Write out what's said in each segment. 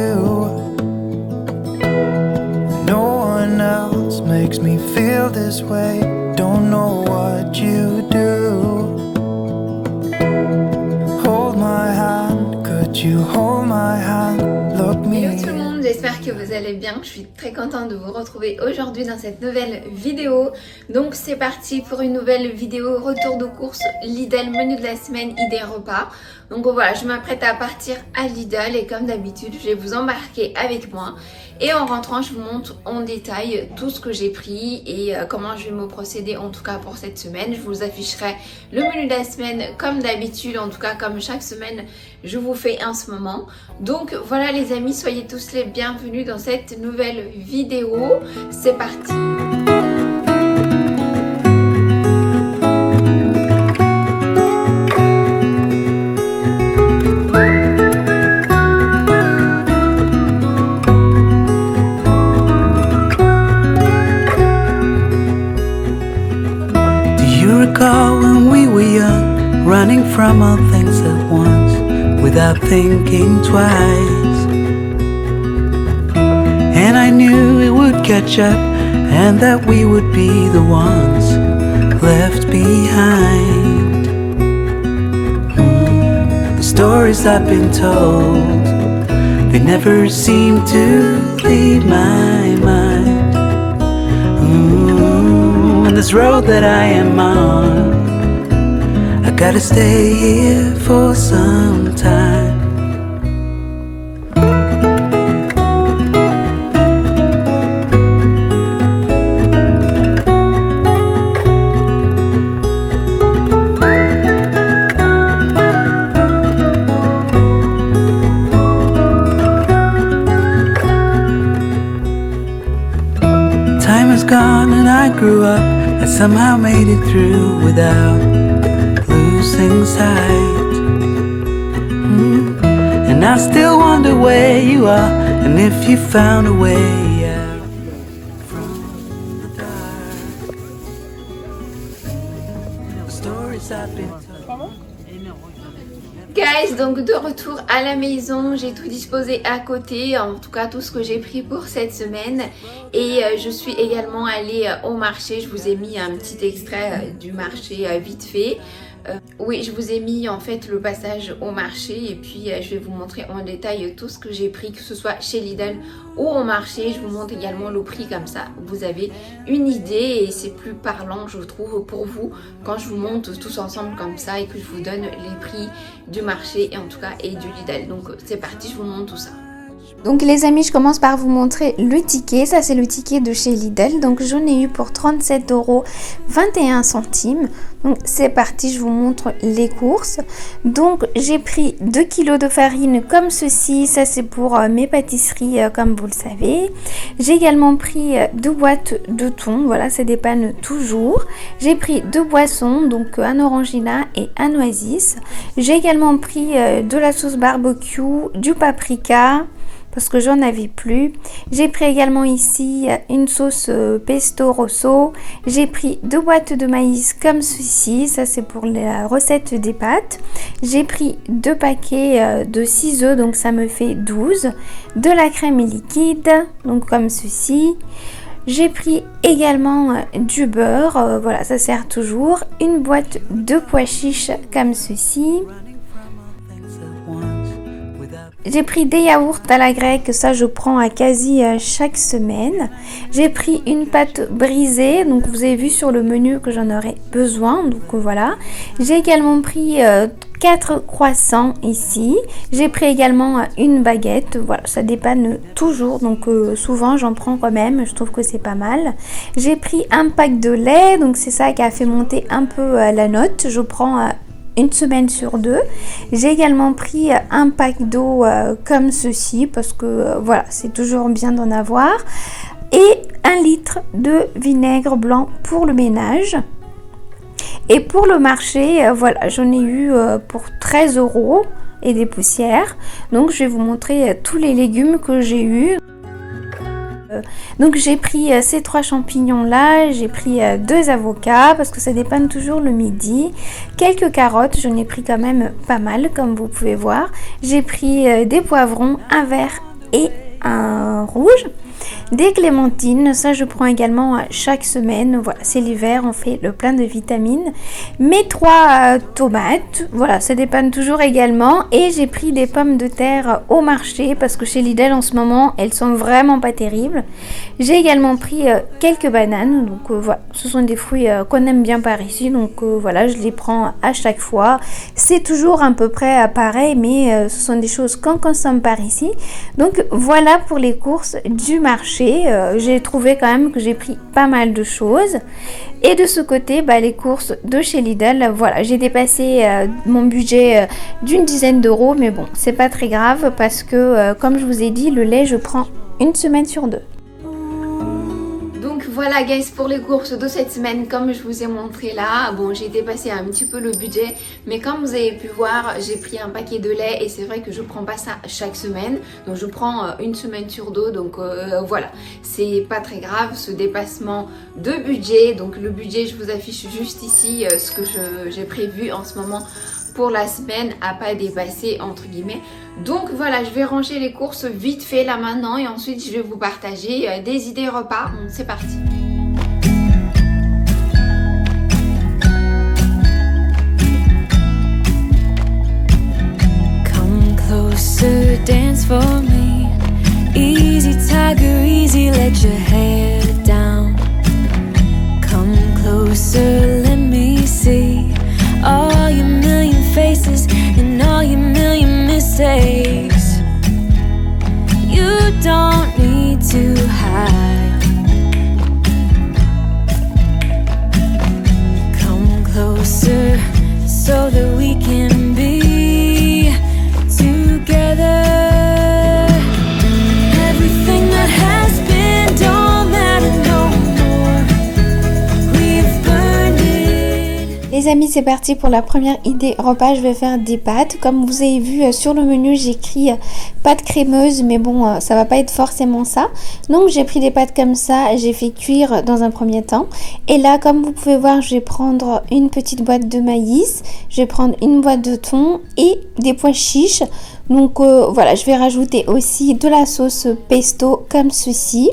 you. No one else makes me feel this way. Don't know what you do. Hold my hand, could you hold my hand? Look me. Hello tout le monde, j'espère que vous allez bien. Je suis très contente de vous retrouver aujourd'hui dans cette nouvelle vidéo. Donc c'est parti pour une nouvelle vidéo retour de course Lidl, menu de la semaine, idée repas. Donc voilà, je m'apprête à partir à Lidl et comme d'habitude, je vais vous embarquer avec moi. Et en rentrant, je vous montre en détail tout ce que j'ai pris et comment je vais me procéder en tout cas pour cette semaine. Je vous afficherai le menu de la semaine comme d'habitude, en tout cas comme chaque semaine je vous fais en ce moment. Donc voilà les amis, soyez tous les bienvenus dans cette nouvelle vidéo. C'est parti! When we were young, running from all things at once, without thinking twice. And I knew it would catch up, and that we would be the ones left behind. The stories I've been told, they never seem to leave my mind. On this road that I am on, I gotta stay here for some time. Time is gone and I grew up. I somehow made it through without losing sight. And I still wonder where you are, and if you found a way out from the dark. The stories I've been told. Guys, donc de retour à la maison, j'ai tout disposé à côté, en tout cas tout ce que j'ai pris pour cette semaine. Et je suis également allée au marché, je vous ai mis un petit extrait du marché vite fait. Oui, je vous ai mis en fait le passage au marché et puis je vais vous montrer en détail tout ce que j'ai pris, que ce soit chez Lidl ou au marché. Je vous montre également le prix, comme ça vous avez une idée et c'est plus parlant je trouve pour vous quand je vous montre tous ensemble comme ça et que je vous donne les prix du marché et en tout cas et du Lidl. Donc c'est parti, je vous montre tout ça. Donc les amis, je commence par vous montrer le ticket. Ça c'est le ticket de chez Lidl. Donc j'en ai eu pour 37,21 €. Donc c'est parti, je vous montre les courses. Donc j'ai pris 2 kg de farine comme ceci. Ça c'est pour mes pâtisseries comme vous le savez. J'ai également pris 2 boîtes de thon. Voilà, ça dépanne toujours. J'ai pris 2 boissons, donc un orangina et un oasis. J'ai également pris de la sauce barbecue, du paprika, parce que j'en avais plus. J'ai pris également ici une sauce pesto rosso. J'ai pris 2 boîtes de maïs comme ceci, ça c'est pour la recette des pâtes. J'ai pris 2 paquets de 6 œufs, donc ça me fait 12. De la crème liquide, donc comme ceci. J'ai pris également du beurre, voilà, ça sert toujours. Une boîte de pois chiches comme ceci. J'ai pris des yaourts à la grecque, ça je prends à quasi chaque semaine. J'ai pris une pâte brisée, donc vous avez vu sur le menu que j'en aurais besoin, donc voilà. J'ai également pris 4 croissants ici. J'ai pris également une baguette, voilà, ça dépanne toujours, donc souvent j'en prends quand même, je trouve que c'est pas mal. J'ai pris un pack de lait, donc c'est ça qui a fait monter un peu la note. Je prends une semaine sur 2. J'ai également pris un pack d'eau comme ceci parce que voilà, c'est toujours bien d'en avoir, et 1 litre de vinaigre blanc pour le ménage. Et pour le marché, voilà, j'en ai eu pour 13 € et des poussières. Donc je vais vous montrer tous les légumes que j'ai eu. Donc j'ai pris ces 3 champignons là, j'ai pris 2 avocats parce que ça dépanne toujours le midi, quelques carottes, j'en ai pris quand même pas mal comme vous pouvez voir, j'ai pris des poivrons, un verre et un rouge. Des clémentines, ça je prends également chaque semaine. Voilà, c'est l'hiver, on fait le plein de vitamines. Mes 3 tomates, voilà, ça dépanne toujours également. Et j'ai pris des pommes de terre au marché parce que chez Lidl en ce moment, elles sont vraiment pas terribles. J'ai également pris quelques bananes. Donc voilà, ce sont des fruits qu'on aime bien par ici. Donc voilà, je les prends à chaque fois. C'est toujours à peu près pareil, mais ce sont des choses qu'on consomme par ici. Donc voilà pour les courses du marché. J'ai trouvé quand même que j'ai pris pas mal de choses. Et de ce côté, les courses de chez Lidl, voilà, j'ai dépassé mon budget d'une dizaine d'euros, mais bon, c'est pas très grave parce que, comme je vous ai dit, le lait, je prends une semaine sur 2. Donc voilà guys pour les courses de cette semaine, comme je vous ai montré là, bon j'ai dépassé un petit peu le budget, mais comme vous avez pu voir, j'ai pris un paquet de lait et c'est vrai que je prends pas ça chaque semaine, donc je prends une semaine sur 2, donc voilà, c'est pas très grave ce dépassement de budget. Donc le budget, je vous affiche juste ici ce que j'ai prévu en ce moment pour la semaine à pas dépasser entre guillemets. Donc voilà, je vais ranger les courses vite fait là maintenant et ensuite je vais vous partager des idées repas. Donc c'est parti. Come closer, dance for me. Easy tiger, easy, let your hair down. Come closer, let me see all your million faces and all your million mistakes. You don't need to hide. Come closer so that we can be together. Everything that has been don't matter no more. We've burned it. Les amis, c'est parti pour la première idée repas. Je vais faire des pâtes. Comme vous avez vu sur le menu, j'écris pâtes crémeuses, mais bon, ça va pas être forcément ça. Donc j'ai pris des pâtes comme ça, j'ai fait cuire dans un premier temps. Et là, comme vous pouvez voir, je vais prendre une petite boîte de maïs, je vais prendre une boîte de thon et des pois chiches. Donc voilà, je vais rajouter aussi de la sauce pesto comme ceci.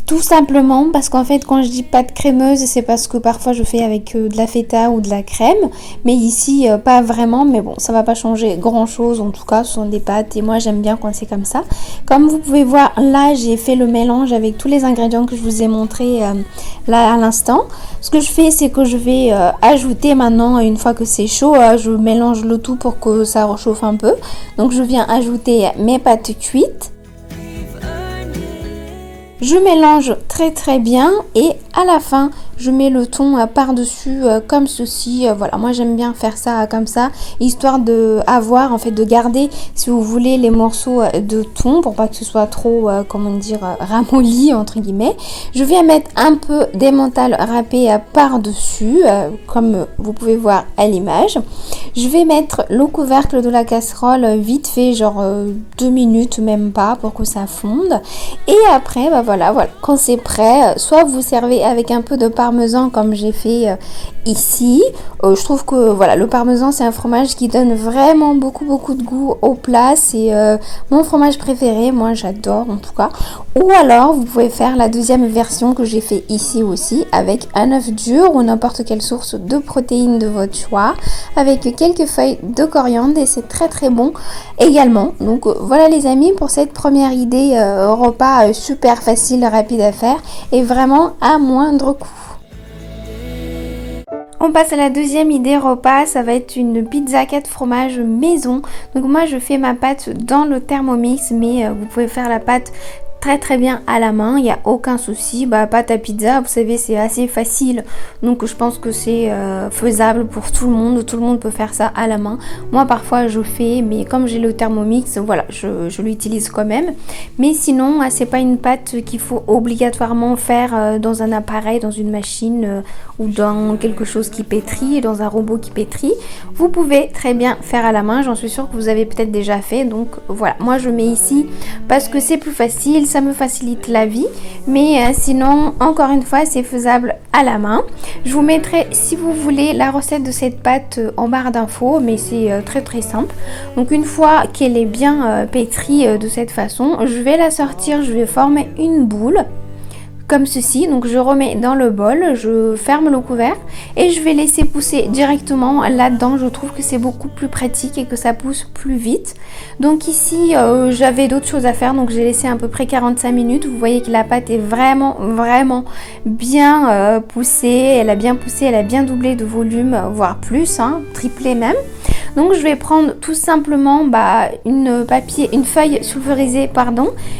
Tout simplement parce qu'en fait quand je dis pâte crémeuse, c'est parce que parfois je fais avec de la feta ou de la crème, mais ici pas vraiment, mais bon ça va pas changer grand chose, en tout cas ce sont des pâtes et moi j'aime bien quand c'est comme ça. Comme vous pouvez voir là, j'ai fait le mélange avec tous les ingrédients que je vous ai montré là à l'instant. Ce que je fais, c'est que je vais ajouter maintenant, une fois que c'est chaud, je mélange le tout pour que ça réchauffe un peu. Donc je viens ajouter mes pâtes cuites. Je mélange très bien et à la fin je mets le thon par-dessus comme ceci. Voilà, moi j'aime bien faire ça comme ça, histoire de avoir, en fait, de garder, si vous voulez, les morceaux de thon pour pas que ce soit trop, comment dire, ramolli entre guillemets. Je viens mettre un peu d'emmental râpé par-dessus, comme vous pouvez voir à l'image. Je vais mettre le couvercle de la casserole vite fait, genre 2 minutes, même pas, pour que ça fonde. Et après, voilà, quand c'est prêt, soit vous servez avec un peu de parmesan comme j'ai fait ici. Je trouve que voilà, le parmesan c'est un fromage qui donne vraiment beaucoup de goût au plat. C'est mon fromage préféré, moi j'adore en tout cas. Ou alors vous pouvez faire la deuxième version que j'ai fait ici aussi, avec un œuf dur ou n'importe quelle source de protéines de votre choix, avec quelques feuilles de coriandre et c'est très bon également. Donc voilà les amis pour cette première idée repas super facile, rapide à faire et vraiment à moindre coût. On passe à la deuxième idée repas, ça va être une pizza 4 fromages maison. Donc moi je fais ma pâte dans le Thermomix, mais vous pouvez faire la pâte très bien à la main, il n'y a aucun souci. Pâte à pizza, vous savez, c'est assez facile, donc je pense que c'est faisable pour tout le monde peut faire ça à la main. Moi parfois je fais, mais comme j'ai le Thermomix, voilà, je l'utilise quand même. Mais sinon c'est pas une pâte qu'il faut obligatoirement faire dans un appareil, dans une machine ou dans quelque chose qui pétrit, dans un robot qui pétrit. Vous pouvez très bien faire à la main, j'en suis sûre que vous avez peut-être déjà fait. Donc voilà, moi je mets ici parce que c'est plus facile, ça me facilite la vie. Mais sinon, encore une fois, c'est faisable à la main. Je vous mettrai, si vous voulez, la recette de cette pâte en barre d'infos, mais c'est très très simple. Donc une fois qu'elle est bien pétrie de cette façon, je vais la sortir, je vais former une boule. Comme ceci, donc je remets dans le bol, je ferme le couvercle et je vais laisser pousser directement là-dedans. Je trouve que c'est beaucoup plus pratique et que ça pousse plus vite. Donc ici, j'avais d'autres choses à faire, donc j'ai laissé à peu près 45 minutes. Vous voyez que la pâte est vraiment bien poussée. Elle a bien poussé, elle a bien doublé de volume, voire plus, hein, triplé même. Donc je vais prendre tout simplement une feuille sulfurisée,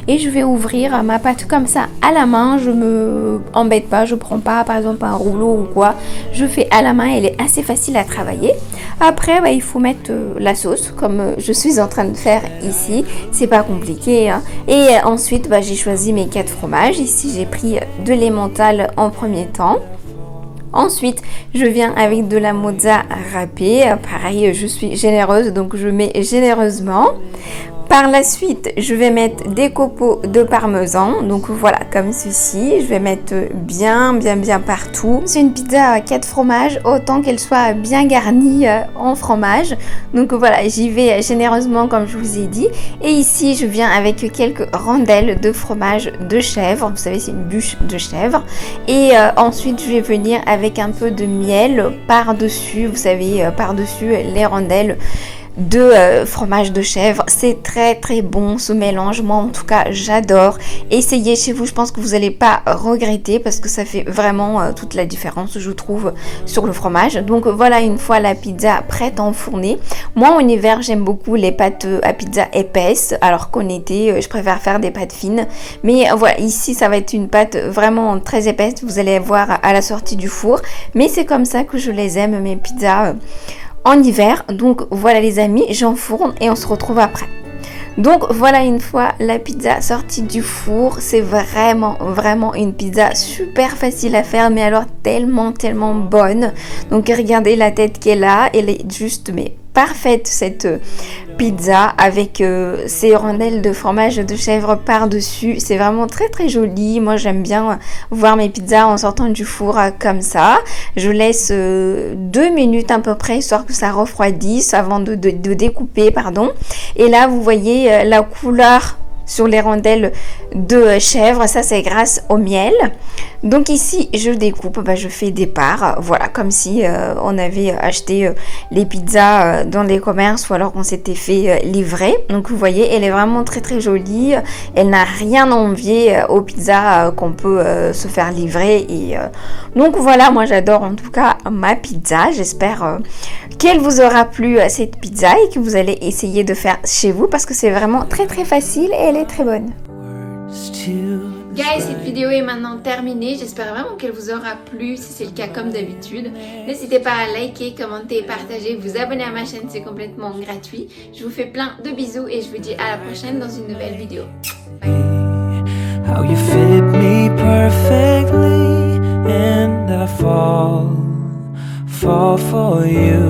et je vais ouvrir ma pâte comme ça à la main. Je me embête pas, je prends pas par exemple un rouleau ou quoi, je fais à la main, elle est assez facile à travailler. Après il faut mettre la sauce comme je suis en train de faire ici, c'est pas compliqué, hein. Et ensuite j'ai choisi mes 4 fromages. Ici j'ai pris de l'emmental en premier temps. Ensuite, je viens avec de la mozza râpée. Pareil, je suis généreuse, donc je mets généreusement. Par la suite, je vais mettre des copeaux de parmesan. Donc voilà, comme ceci. Je vais mettre bien partout. C'est une pizza à 4 fromages, autant qu'elle soit bien garnie en fromage. Donc voilà, j'y vais généreusement comme je vous ai dit. Et ici, je viens avec quelques rondelles de fromage de chèvre. Vous savez, c'est une bûche de chèvre. Et ensuite, je vais venir avec un peu de miel par-dessus. Vous savez, par-dessus les rondelles de fromage de chèvre. C'est très bon ce mélange, moi en tout cas j'adore. Essayez chez vous, je pense que vous n'allez pas regretter parce que ça fait vraiment toute la différence, je trouve, sur le fromage. Donc voilà, une fois la pizza prête à enfourner. Moi en hiver j'aime beaucoup les pâtes à pizza épaisses, alors qu'en été je préfère faire des pâtes fines. Mais voilà, ici ça va être une pâte vraiment très épaisse, vous allez voir à la sortie du four. Mais c'est comme ça que je les aime, mes pizzas en hiver. Donc voilà les amis, j'enfourne et on se retrouve après. Donc voilà, une fois la pizza sortie du four, c'est vraiment une pizza super facile à faire, mais alors tellement bonne. Donc regardez la tête qu'elle a, elle est juste parfaite cette pizza avec ces rondelles de fromage de chèvre par-dessus. C'est vraiment très joli. Moi j'aime bien voir mes pizzas en sortant du four comme ça. Je laisse 2 minutes à peu près histoire que ça refroidisse avant de découper, pardon. Et là vous voyez la couleur sur les rondelles de chèvre, ça c'est grâce au miel. Donc ici je découpe, je fais des parts, voilà, comme si on avait acheté les pizzas dans les commerces ou alors qu'on s'était fait livrer. Donc vous voyez, elle est vraiment très jolie, elle n'a rien à envier aux pizzas qu'on peut se faire livrer. Et donc voilà, moi j'adore en tout cas ma pizza. J'espère qu'elle vous aura plu cette pizza et que vous allez essayer de faire chez vous parce que c'est vraiment très facile et elle est très bonne. Guys, cette vidéo est maintenant terminée. J'espère vraiment qu'elle vous aura plu. Si c'est le cas, comme d'habitude, n'hésitez pas à liker, commenter, partager, vous abonner à ma chaîne, c'est complètement gratuit. Je vous fais plein de bisous et je vous dis à la prochaine dans une nouvelle vidéo. How you fit me perfectly and I fall for you.